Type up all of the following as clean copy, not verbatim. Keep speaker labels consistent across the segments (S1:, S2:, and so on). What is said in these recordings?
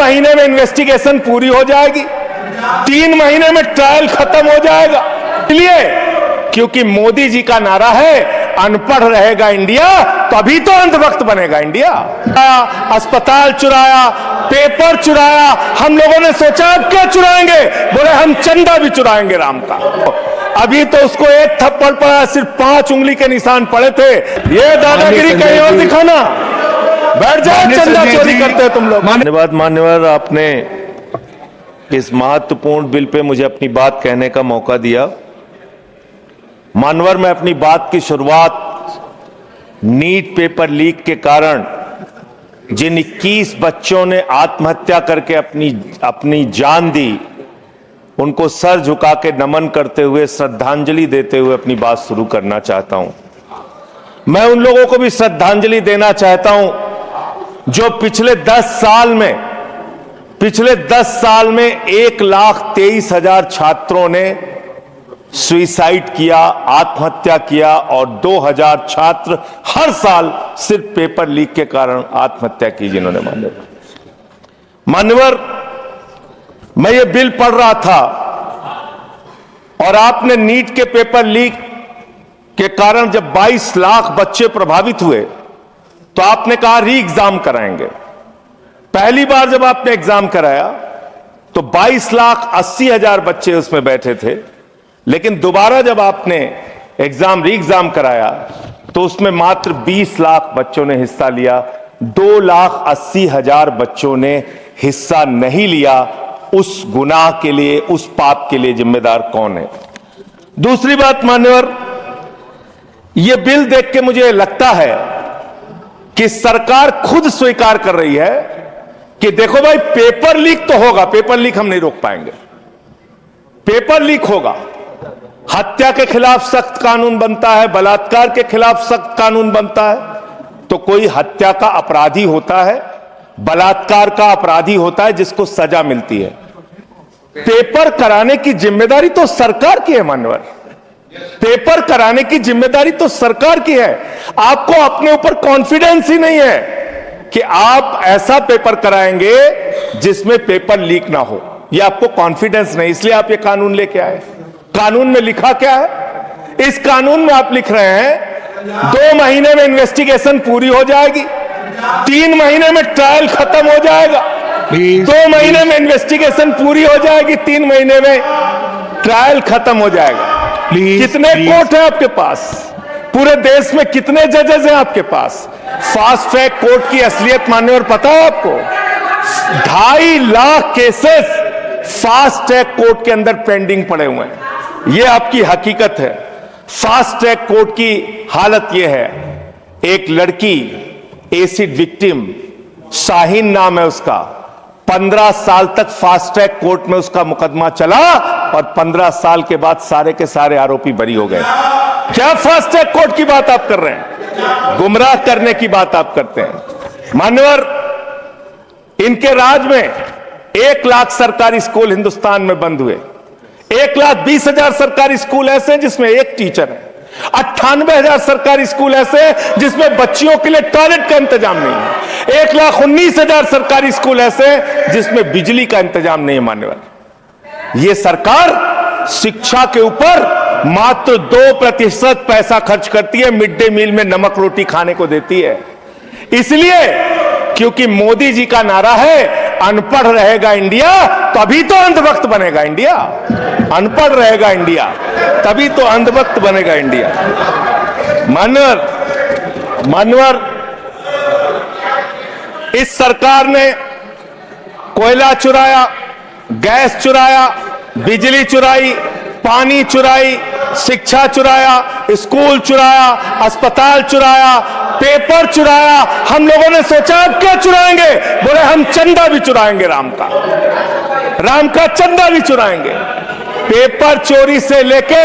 S1: महीने में इन्वेस्टिगेशन पूरी हो जाएगी, 3 महीने में ट्रायल खत्म हो जाएगा। इसलिए क्योंकि मोदी जी का नारा है अनपढ़ रहेगा इंडिया, तभी तो अंधभक्त बनेगा इंडिया। अस्पताल चुराया, पेपर चुराया, हम लोगों ने सोचा अब क्या चुराएंगे, बोले हम चंदा भी चुराएंगे राम का। अभी तो उसको एक थप्पड़ पड़ा, सिर्फ 5 उंगली के निशान पड़े थे। ये दादागिरी कहीं और दिखाना, बैठ जाओ, चंदा चोरी करते हो तुम लोग।
S2: धन्यवाद मान्यवर, आपने इस महत्वपूर्ण बिल पे मुझे अपनी बात कहने का मौका दिया। मान्यवर, मैं अपनी बात की शुरुआत नीट पेपर लीक के कारण जिन 21 बच्चों ने आत्महत्या करके अपनी जान दी, उनको सर झुका के नमन करते हुए, श्रद्धांजलि देते हुए अपनी बात शुरू करना चाहता हूं। मैं उन लोगों को भी श्रद्धांजलि देना चाहता हूं जो पिछले 10 साल में 1,23,000 छात्रों ने सुसाइड किया, आत्महत्या किया, और 2,000 छात्र हर साल सिर्फ पेपर लीक के कारण आत्महत्या की जिन्होंने। मान्यवर, मैं ये बिल पढ़ रहा था और आपने नीट के पेपर लीक के कारण जब 22 लाख बच्चे प्रभावित हुए तो आपने कहा री एग्जाम कराएंगे। पहली बार जब आपने एग्जाम कराया तो 22,80,000 बच्चे उसमें बैठे थे, लेकिन दोबारा जब आपने री एग्जाम कराया तो उसमें मात्र 20 लाख बच्चों ने हिस्सा लिया, 2,80,000 बच्चों ने हिस्सा नहीं लिया। उस गुनाह के लिए, उस पाप के लिए जिम्मेदार कौन है? दूसरी बात मान्यवर, यह बिल देख के मुझे लगता है कि सरकार खुद स्वीकार कर रही है कि देखो भाई, पेपर लीक तो होगा, पेपर लीक हम नहीं रोक पाएंगे, पेपर लीक होगा। हत्या के खिलाफ सख्त कानून बनता है, बलात्कार के खिलाफ सख्त कानून बनता है। तो कोई हत्या का अपराधी होता है, बलात्कार का अपराधी होता है जिसको सजा मिलती है। पेपर कराने की जिम्मेदारी तो सरकार की है मान्यवर, पेपर कराने की जिम्मेदारी तो सरकार की है। आपको अपने ऊपर कॉन्फिडेंस ही नहीं है कि आप ऐसा पेपर कराएंगे जिसमें पेपर लीक ना हो, यह आपको कॉन्फिडेंस नहीं, इसलिए आप ये कानून लेके आए। कानून में लिखा क्या है? इस कानून में आप लिख रहे हैं 2 महीने में इन्वेस्टिगेशन पूरी हो जाएगी, 3 महीने में ट्रायल खत्म हो जाएगा। 2 महीने में इन्वेस्टिगेशन पूरी हो जाएगी, 3 महीने में ट्रायल खत्म हो जाएगा। कितने कोर्ट है आपके पास? पूरे देश में कितने जजेस हैं आपके पास? फास्ट ट्रैक कोर्ट की असलियत मान्यवर पता है आपको? 2.5 lakh cases fast track court के अंदर पेंडिंग पड़े हुए हैं। यह आपकी हकीकत है। फास्ट ट्रैक कोर्ट की हालत यह है, एक लड़की एसिड विक्टिम, शाहीन नाम है उसका, 15 साल तक फास्ट ट्रैक कोर्ट में उसका मुकदमा चला और 15 साल के बाद सारे के सारे आरोपी बरी हो गए। क्या फास्ट ट्रैक कोर्ट की बात आप कर रहे हैं? गुमराह करने की बात आप करते हैं। मान्यवर, इनके राज में 1 लाख सरकारी स्कूल हिंदुस्तान में बंद हुए। 1,20,000 सरकारी स्कूल ऐसे हैं जिसमें एक टीचर है। 98,000 सरकारी स्कूल ऐसे हैं जिसमें बच्चियों के लिए टॉयलेट का इंतजाम नहीं है। 1,19,000 सरकारी स्कूल ऐसे हैं जिसमें बिजली का इंतजाम नहीं है। मान्यवर, यह सरकार शिक्षा के ऊपर मात्र 2% पैसा खर्च करती है, मिड डे मील में नमक रोटी खाने को देती है। इसलिए क्योंकि मोदी जी का नारा है अनपढ़ रहेगा इंडिया, तभी तो अंधभक्त बनेगा इंडिया। अनपढ़ रहेगा इंडिया, तभी तो अंधभक्त बनेगा इंडिया। मान्यवर, इस सरकार ने कोयला चुराया, गैस चुराया, बिजली चुराई, पानी चुराई, शिक्षा चुराया, स्कूल चुराया, अस्पताल चुराया, पेपर चुराया। हम लोगों ने सोचा अब क्या चुराएंगे, बोले हम चंदा भी चुराएंगे राम का चंदा भी चुराएंगे। पेपर चोरी से लेके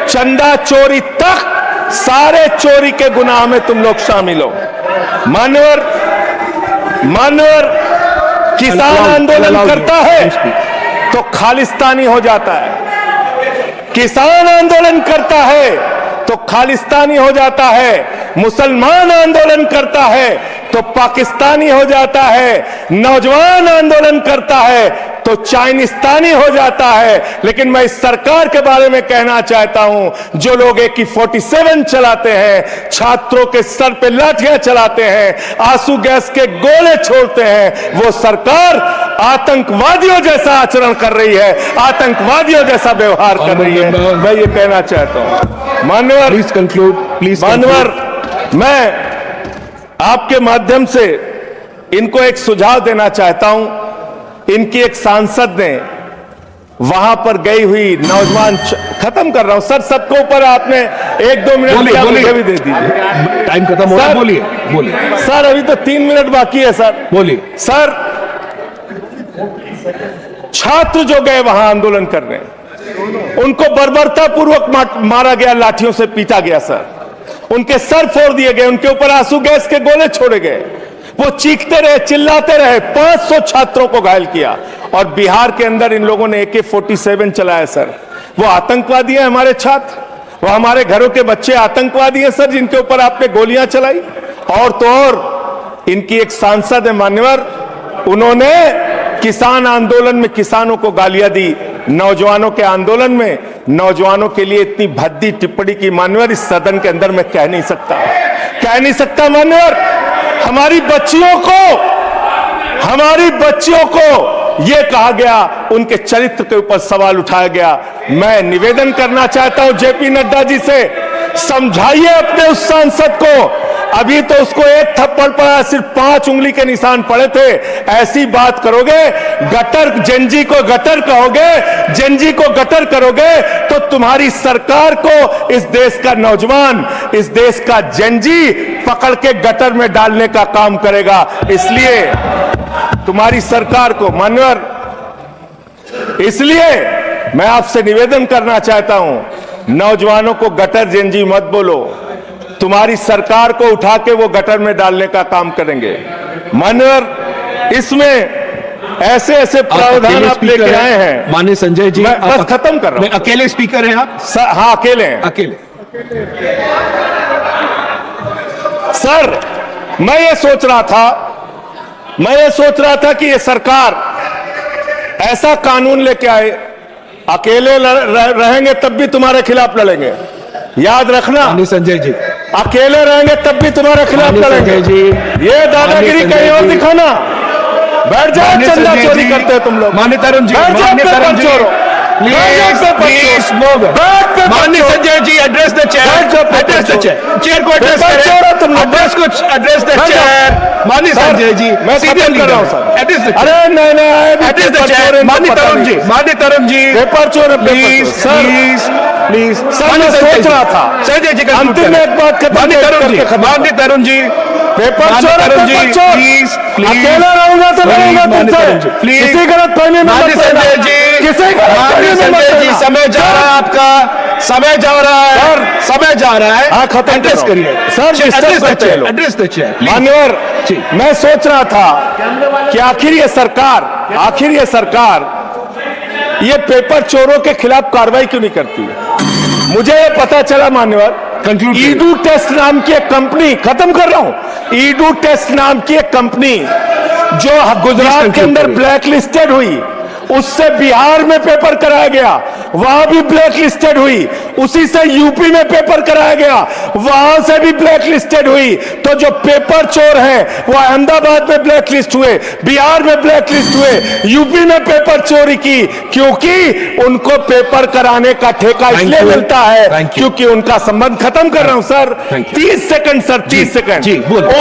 S2: चंदा चोरी तक सारे चोरी के गुनाह में तुम लोग शामिल हो। मान्यवर, किसान आंदोलन करता है तो खालिस्तानी हो जाता है। किसान आंदोलन करता है तो खालिस्तानी हो जाता है। मुसलमान आंदोलन करता है
S1: तो पाकिस्तानी हो जाता है, नौजवान आंदोलन करता है तो चाइनिस्तानी हो जाता है। लेकिन मैं इस सरकार के बारे में कहना चाहता हूं, जो लोग AK-47 चलाते हैं, छात्रों के सर पे लाठियां चलाते हैं, आंसू गैस के गोले छोड़ते हैं, वो सरकार आतंकवादियों जैसा आचरण कर रही है, आतंकवादियों जैसा व्यवहार कर रही है। मैं ये कहना चाहता हूं। मान्यवर,
S3: प्लीज कंक्लूड, प्लीज।
S1: मान्यवर, मैं आपके माध्यम से इनको एक सुझाव देना चाहता हूं। इनकी एक सांसद ने वहां पर गई हुई नौजवान, खत्म कर रहा हूं सर, सबको ऊपर आपने 1-2 मिनट मुझे भी दे दीजिए,
S3: टाइम खत्म हो रहा है। बोलिए बोलिए
S1: सर, अभी तो 3 मिनट बाकी है सर।
S3: बोलिए
S1: सर, छात्र जो गए वहां आंदोलन करने, उनको बर्बरता पूर्वक मारा गया, लाठियों से पीटा गया सर, उनके सर फोड़ दिए गए, उनके ऊपर आंसू गैस के गोले छोड़े गए, वो चीखते रहे, चिल्लाते रहे, 500 छात्रों को घायल किया। और बिहार के अंदर इन लोगों ने AK-47 चलाया सर। वो आतंकवादी हैं हमारे छात्र, वो हमारे घरों के बच्चे आतंकवादी हैं सर, जिनके ऊपर आपने गोलियां चलाई। और तो और इनकी एक सांसद है मान्यवर, उन्होंने किसान आंदोलन में किसानों को गालियां दी, नौजवानों के आंदोलन में नौजवानों के लिए इतनी भद्दी टिप्पणी की मान्यवर, इस सदन के अंदर मैं कह नहीं सकता मान्यवर। हमारी बच्चियों को यह कहा गया, उनके चरित्र के ऊपर सवाल उठाया गया। मैं निवेदन करना चाहता हूं JP नड्डा जी से, समझाइए अपने उस सांसद को। अभी तो उसको एक थप्पड़ पड़ा, सिर्फ 5 उंगली के निशान पड़े थे। ऐसी बात करोगे, गटर जेनजी को गटर कहोगे, जेनजी को गटर करोगे, तो तुम्हारी सरकार को इस देश का नौजवान, इस देश का जेनजी पकड़ के गटर में डालने का काम करेगा। इसलिए तुम्हारी सरकार को मान्यवर, इसलिए मैं आपसे निवेदन करना चाहता हूं, नौजवानों को गटर जेनजी मत बोलो, तुम्हारी सरकार को उठा के वो गटर में डालने का काम करेंगे। मान्यवर, इसमें ऐसे प्रावधान आप लेके आए हैं।
S3: माननीय संजय जी,
S1: मैं बस खत्म कर रहा हूं।
S3: अकेले स्पीकर हैं आप?
S1: हाँ, अकेले हैं।
S3: अकेले।
S1: सर, मैं ये सोच रहा था कि ये सरकार ऐसा कानून लेके आए, अकेले रहेंगे तब भी तुम्हारे खिलाफ लड़ेंगे, याद रखना।
S3: संजय जी,
S1: अकेले रहेंगे तब भी तुम्हारे खिलाफ लड़ेंगे। ये दादागिरी कहीं और दिखाना। बैठ जाओ, चंदा चोरी करते हो तुम लोग।
S3: माननीय तरुण जी, माननीय Sanjay ji, address the chair, chair को एड्रेस करें, एड्रेस द चेयर। माननीय संजय जी,
S1: मैं सीधे कर रहा हूं सर। अरे नहीं,
S3: एड्रेस द चेयर। माननीय तरुण जी,
S1: पेपर चोर,
S3: प्लीज प्लीज।
S1: सर, मैं सोच रहा था
S3: संजय जी,
S1: अंतिम में एक बात
S3: माननीय तरुण जी,
S1: पेपर चोर,
S3: प्लीज
S1: अकेला रहूंगा तो लड़ूंगा तुमसे,
S3: प्लीज।
S1: किसी गलत फहमी में मत पड़ना। किसी
S3: संजय जी, समय जा रहा है आपका, समय जा रहा है।
S1: हाँ, खत्म
S3: एड्रेस करिए
S1: सर,
S3: एड्रेस द चेयर।
S1: मान्यवर, मैं सोच रहा था कि आखिर ये सरकार ये पेपर चोरों के खिलाफ कार्रवाई क्यों नहीं करती। मुझे ये पता चला मान्यवर, ईडू टेस्ट नाम की एक कंपनी, खत्म कर रहा हूं, ईडू टेस्ट नाम की एक कंपनी जो गुजरात के अंदर ब्लैक लिस्टेड हुई, उससे बिहार में पेपर कराया गया, वहां भी ब्लैक लिस्टेड हुई, उसी से यूपी में पेपर कराया गया, वहां से भी ब्लैक लिस्टेड हुई। तो जो पेपर चोर हैं वो अहमदाबाद में ब्लैक लिस्ट हुए, बिहार में ब्लैक लिस्ट हुए, यूपी में पेपर चोरी की, क्योंकि उनको पेपर कराने का ठेका इसलिए मिलता है क्योंकि उनका संबंध, खत्म कर रहा हूं सर, 30 सेकंड सर, 30 सेकंड।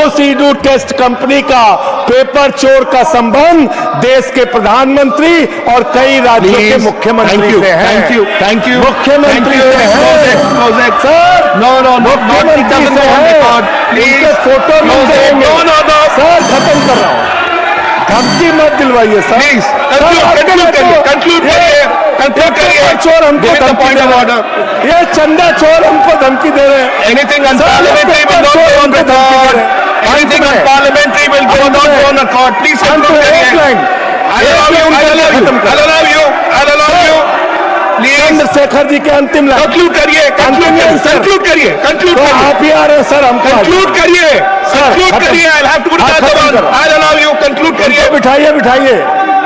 S1: उस ईडू टेस्ट कंपनी का पेपर चोर का संबंध देश के प्रधानमंत्री और कई राज्यों के मुख्यमंत्री से है।
S3: थैंक यू
S1: मुख्यमंत्री से है सर, मुख्यमंत्री से है, इनके फोटो मिलते हैं सर। खत्म कर रहा हूं, धमकी मत दिलवाइए सर, प्लीज कंक्लूड करिए। चोर हमको धमकी दे रहे हैं, ये चंदा चोर हमको धमकी दे रहे हैं।
S3: Anything unparliamentary will not go on record, anything unparliamentary will not go on record. Please conclude करिए। I'll allow you. Please.
S1: Chandrashekhar ji के अंतिम लाइन
S3: कंक्लूड करिए, कंक्लूड करिए, कंक्लूड
S1: तो
S3: करिए,
S1: आप ही आ रहे हैं सर, हमको
S3: कंक्लूड करिए, कंक्लूड करिए। I have to I allow you, conclude करिए,
S1: बिठाइए बिठाइए,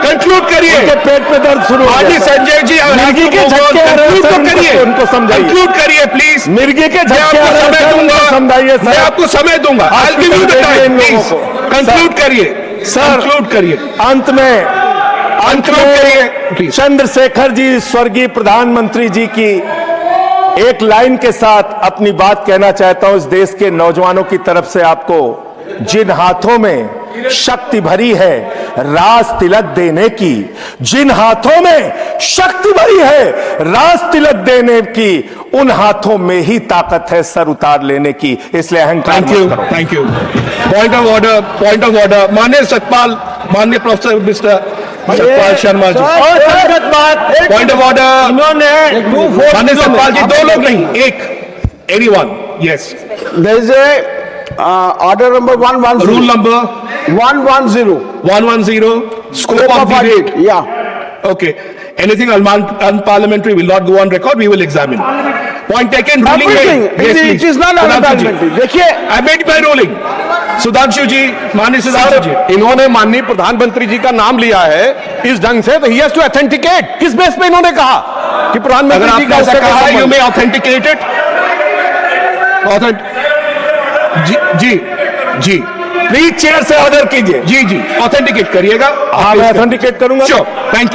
S3: कंक्लूड करिए।
S1: उनके पेट में दर्द शुरू हो
S3: हाजी
S1: गया।
S3: संजय जी,
S1: मिर्गी के झटके आ रहे हैं सर, उनको समझाइए।
S3: कंक्लूड करिए प्लीज।
S1: मिर्गी के
S3: मैं
S1: झटके आ
S3: आपको
S1: रहे हैं
S3: समय
S1: सर,
S3: दूंगा,
S1: उनको समझाइए
S3: मैं
S1: सर।
S3: आपको समय दूंगा। I give you the time, please conclude करिए,
S1: सर,
S3: कंक्लूड करिए,
S1: अंत में
S3: कंक्लूड करिए प्लीज।
S1: चंद्रशेखर जी स्वर्गीय प्रधानमंत्री जी की एक लाइन के साथ अपनी बात कहना चाहता हूं। इस देश के नौजवानों की तरफ से आपको, जिन हाथों में शक्ति भरी है राज तिलक देने की, जिन हाथों में शक्ति भरी है राज तिलक देने की, उन हाथों में ही ताकत है सर उतार लेने की। इसलिए अहंकार
S3: थैंक यू,
S1: मत करो।
S3: Thank you. Point of order, point of order. माननीय सतपाल, माननीय professor mister Satpal Sharma ji, point of order. माननीय सतपाल जी, दो लोग नहीं, एक, anyone, yes.
S4: There is a order number 110.
S3: Rule number
S4: 110.
S3: 110, scope of the
S4: audit.
S3: debate.
S4: Yeah.
S3: Okay. Anything unparliamentary will not go on record. We will examine. Point taken. Ruling
S4: Everything.
S3: made. Yes,
S4: It
S3: please.
S4: is not
S3: Sudhanshu ji.
S4: unparliamentary. देखिए,
S3: I made my ruling. Sudhanshu ji, माननीय सुधांशु जी,
S5: इन्होंने माननीय प्रधानमंत्री जी का नाम लिया है इस ढंग से, तो ही हैज टू ऑथेंटिकेट। किस बेस पे इन्होंने कहा कि
S3: अगर
S5: प्रधानमंत्री जी
S3: आपने
S5: का
S3: ऐसा
S5: उससे
S3: कहा,
S5: कोई
S3: you
S5: संबंध?
S3: may authenticate it. जी जी जी
S1: प्लीज चेयर से ऑर्डर कीजिए।
S3: जी जी, ऑथेंटिकेट करिएगा।
S1: हाँ, मैं ऑथेंटिकेट करूंगा।
S3: Sure, thank you.